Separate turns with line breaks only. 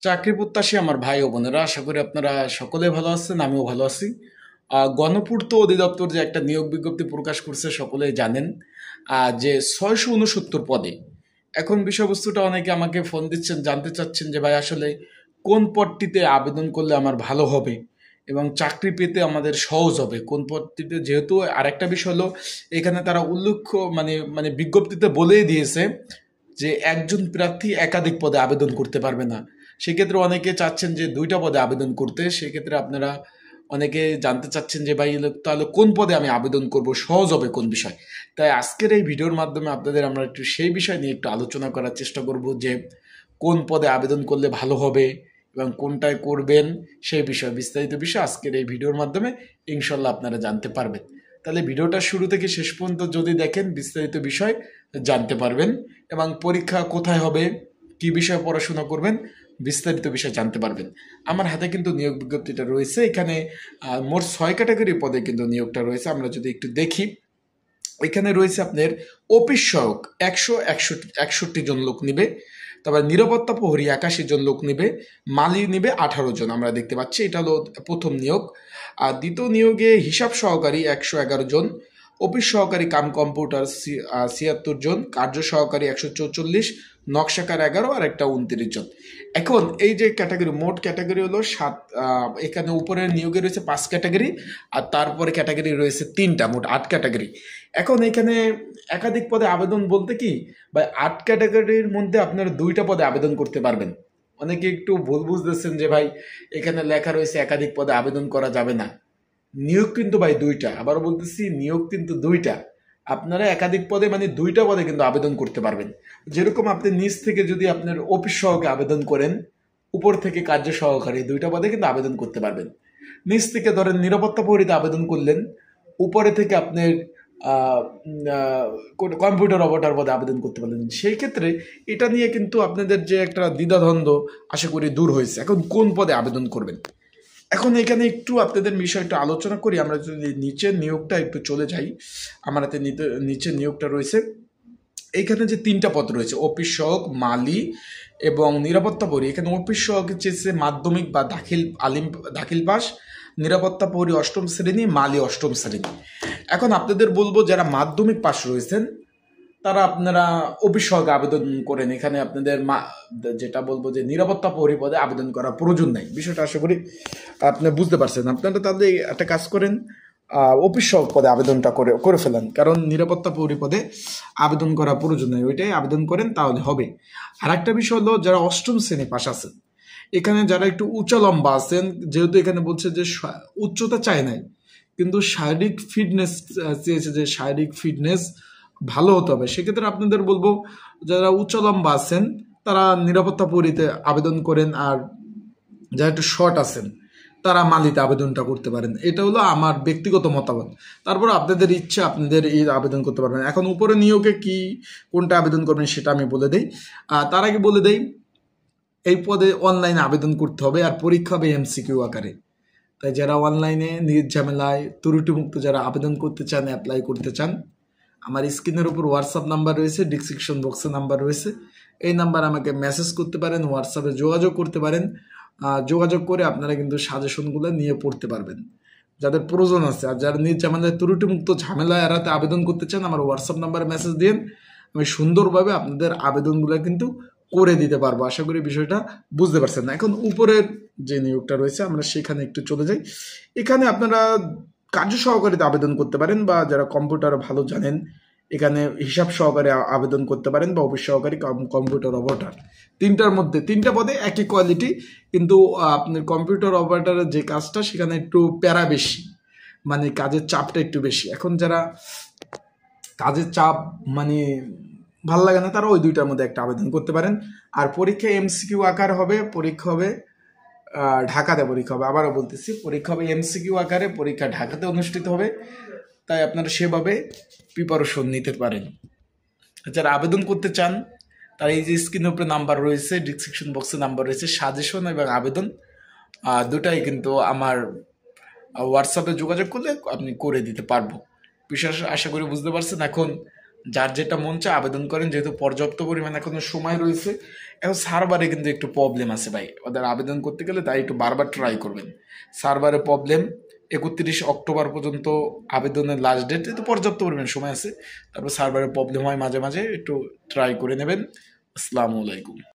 চাকরি প্রত্যাশী আমার ভাই ও বোনেরা, আশা করি আপনারা সকলে ভালো আছেন, আমিও ভালো আছি। গণপূর্ত অধিদপ্তর যে একটা নিয়োগ বিজ্ঞপ্তি প্রকাশ করছে সকলেই জানেন, যে 669 পদে। এখন বিষয়বস্তুটা অনেকে আমাকে ফোন দিচ্ছেন, জানতে চাচ্ছেন যে ভাই আসলে কোন পদটিতে আবেদন করলে আমার ভালো হবে এবং চাকরি পেতে আমাদের সহজ হবে কোন পদটিতে। যেহেতু আরেকটা বিষয় হলো, এখানে তারা উল্লেখ মানে মানে বিজ্ঞপ্তিতে বলেই দিয়েছে যে একজন প্রার্থী একাধিক পদে আবেদন করতে পারবে না। সেক্ষেত্রে অনেকে চাচ্ছেন যে দুইটা পদে আবেদন করতে। সেক্ষেত্রে আপনারা অনেকে জানতে চাচ্ছেন যে ভাই তাহলে কোন পদে আমি আবেদন করব, সহজ হবে কোন বিষয়। তাই আজকের এই ভিডিওর মাধ্যমে আপনাদের আমরা একটু সেই বিষয় নিয়ে একটু আলোচনা করার চেষ্টা করব যে কোন পদে আবেদন করলে ভালো হবে এবং কোনটায় করবেন, সেই বিষয় বিস্তারিত বিষয় আজকের এই ভিডিওর মাধ্যমে ইনশাল্লাহ আপনারা জানতে পারবেন। তাহলে ভিডিওটা শুরু থেকে শেষ পর্যন্ত যদি দেখেন বিস্তারিত বিষয় জানতে পারবেন এবং পরীক্ষা কোথায় হবে, কি বিষয়ে পড়াশোনা করবেন, বিস্তারিত বিষয় জানতে পারবেন। আমার হাতে কিন্তু নিয়োগ বিজ্ঞপ্তিটা রয়েছে। এখানে মোট 6 ক্যাটাগরি পদে কিন্তু নিয়োগটা রয়েছে। আমরা যদি একটু দেখি, এখানে রয়েছে আপনার অফিস সহায়ক 61 জন লোক নিবে, তারপর নিরাপত্তা প্রহরী 81 জন লোক নিবে, মালি নিবে 18 জন। আমরা দেখতে পাচ্ছি এটা হলো প্রথম নিয়োগ। আর দ্বিতীয় নিয়োগে হিসাব সহকারী 111 জন, অফিস সহকারী কাম কম্পিউটার 76 জন, কার্য সহকারী 144, নকশাকার 11 আর একটা 29 জন। এখন এই যে ক্যাটাগরি, মোট ক্যাটাগরি হলো 7। এখানে উপরে নিয়োগে রয়েছে 5 ক্যাটাগরি আর তারপরে ক্যাটাগরি রয়েছে 3টা, মোট 8 ক্যাটাগরি। এখন এখানে একাধিক পদে আবেদন বলতে কি বা 8 ক্যাটাগরির মধ্যে আপনারা 2টা পদে আবেদন করতে পারবেন। অনেকে একটু ভুল বুঝতেছেন যে ভাই এখানে লেখা রয়েছে একাধিক পদে আবেদন করা যাবে না। নিয়োগ কিন্তু ভাই 2টা, আবারও বলতেছি নিয়োগ কিন্তু 2টা। আপনারা একাধিক পদে মানে 2টা পদে কিন্তু আবেদন করতে পারবেন। যেরকম আপনি নিচ থেকে যদি আপনার অফিস সহকে আবেদন করেন, উপর থেকে কার্য সহকারী 2টা পদে কিন্তু আবেদন করতে পারবেন। নিচ থেকে ধরেন নিরাপত্তা প্রহরীতে আবেদন করলেন, উপরে থেকে আপনার কম্পিউটার অপারেটর পদে আবেদন করতে পারলেন। সেই ক্ষেত্রে এটা নিয়ে কিন্তু আপনাদের যে একটা দ্বিধাদ্বন্দ্ব আশা করি দূর হয়েছে। এখন কোন পদে আবেদন করবেন, এখন এখানে একটু আপনাদের বিষয়টা আলোচনা করি। আমরা যদি নিচের নিয়োগটা একটু চলে যাই, আমার হাতে নিচের নিয়োগটা রয়েছে। এইখানে যে 3টা পদ রয়েছে, অফিস সহক, মালি এবং নিরাপত্তা প্রহরী। এখানে অফিস সহক চেয়েছে মাধ্যমিক বা দাখিল পাস, নিরাপত্তা প্রহরী 8ম শ্রেণী, মালি 8ম শ্রেণী। এখন আপনাদের বলবো যারা মাধ্যমিক পাস রয়েছেন তারা আপনারা অফিস সহকে আবেদন করেন। এখানে আপনাদের যেটা বলবো যে নিরাপত্তা প্রহরী পদে আবেদন করার প্রয়োজন নাই। বিষয়টা আশা করি আপনি বুঝতে পারছেন। আপনারা তাহলে একটা কাজ করেন, অফিস সহক পদে আবেদনটা করে ফেলেন, কারণ নিরাপত্তা প্রহরী পদে আবেদন করার প্রয়োজন নেই, ওইটাই আবেদন করেন তাহলে হবে। আর একটা বিষয় হলো যারা 8ম শ্রেণী পাশ আছেন, এখানে যারা একটু উচ্চ লম্বা আছেন, যেহেতু এখানে বলছে যে উচ্চতা চায় নাই কিন্তু শারীরিক ফিটনেস চেয়েছে, যে শারীরিক ফিটনেস ভালো হতে হবে, সেক্ষেত্রে আপনাদের বলবো যারা উচ্চ লম্বা আছেন তারা নিরাপত্তা প্রহরীতে আবেদন করেন, আর যারা একটু শর্ট আছেন তারা মালিতে আবেদনটা করতে পারেন। এটা হলো আমার ব্যক্তিগত মতামত। তারপর আপনাদের ইচ্ছা, আপনাদের এই আবেদন করতে পারবেন। এখন উপরে নিয়োগে কি কোনটা আবেদন করবেন সেটা আমি বলে দেই। তার আগে বলে দেই, এই পদে অনলাইনে আবেদন করতে হবে আর পরীক্ষা হবে এমসিকিউ আকারে। তাই যারা অনলাইনে নির্ঝামেলায় ত্রুটিমুক্ত যারা আবেদন করতে চান, অ্যাপ্লাই করতে চান, আমার স্ক্রিনের উপর হোয়াটসঅ্যাপ নাম্বার রয়েছে, ডিসক্রিপশন বক্সে নাম্বার রয়েছে, এই নাম্বার আমাকে মেসেজ করতে পারেন, হোয়াটসঅ্যাপে যোগাযোগ করতে পারেন। যোগাযোগ করে আপনারা কিন্তু সাজেশনগুলো নিয়ে পড়তে পারবেন যাদের প্রয়োজন আছে। আর যারা নির্ঝামেলায় ত্রুটিমুক্ত ঝামেলা এড়াতে আবেদন করতে চান, আমার হোয়াটসঅ্যাপ নাম্বারে মেসেজ দিন, আমি সুন্দরভাবে আপনাদের আবেদনগুলো কিন্তু করে দিতে পারবো। আশা করি বিষয়টা বুঝতে পারছেন না। এখন উপরের যে নিয়োগটা রয়েছে আমরা সেখানে একটু চলে যাই। এখানে আপনারা কার্য সহকারীতে আবেদন করতে পারেন, বা যারা কম্পিউটার ভালো জানেন এখানে হিসাব সহকারে আবেদন করতে পারেন, বা অফিস সহকারী কম্পিউটার অপারেটর। 3টার মধ্যে 3টা পদে একই কোয়ালিটি, কিন্তু আপনার কম্পিউটার অপারেটরের যে কাজটা সেখানে একটু প্যারা বেশি, মানে কাজের চাপটা একটু বেশি। এখন যারা কাজের চাপ মানে ভাল লাগে না তারা ওই 2টার মধ্যে একটা আবেদন করতে পারেন। আর পরীক্ষা এমসিকিউ আকার হবে, পরীক্ষা হবে ঢাকাতে পরীক্ষা হবে। আবারও বলতেছি, পরীক্ষা হবে এমসিকিউ আকারে, পরীক্ষা ঢাকাতে অনুষ্ঠিত হবে। তাই আপনারা সেভাবে প্রিপারেশন নিতে পারেন। যারা আবেদন করতে চান তার এই যে স্ক্রিনের উপরে নাম্বার রয়েছে, ডিসক্রিপশন বক্সে নাম্বার রয়েছে, সাজেশন এবং আবেদন দুটাই কিন্তু আমার হোয়াটসঅ্যাপে যোগাযোগ করলে আপনি করে দিতে পারবো। বিশেষ আশা করি বুঝতে পারছেন। এখন যার যেটা মন চায় আবেদন করেন, যেহেতু পর্যাপ্ত পরিমাণ এখনো সময় রয়েছে। এখন সার্ভারে কিন্তু একটু প্রবলেম আছে ভাই, ওদের আবেদন করতে গেলে তাই একটু বারবার ট্রাই করবেন। সার্ভারে প্রবলেম, 31 অক্টোবর পর্যন্ত আবেদনের লাস্ট ডেট, তো পর্যাপ্ত পরিমাণ সময় আছে। তারপর সার্ভারে প্রবলেম হয় মাঝে মাঝে, একটু ট্রাই করে নেবেন। আসসালামু আলাইকুম।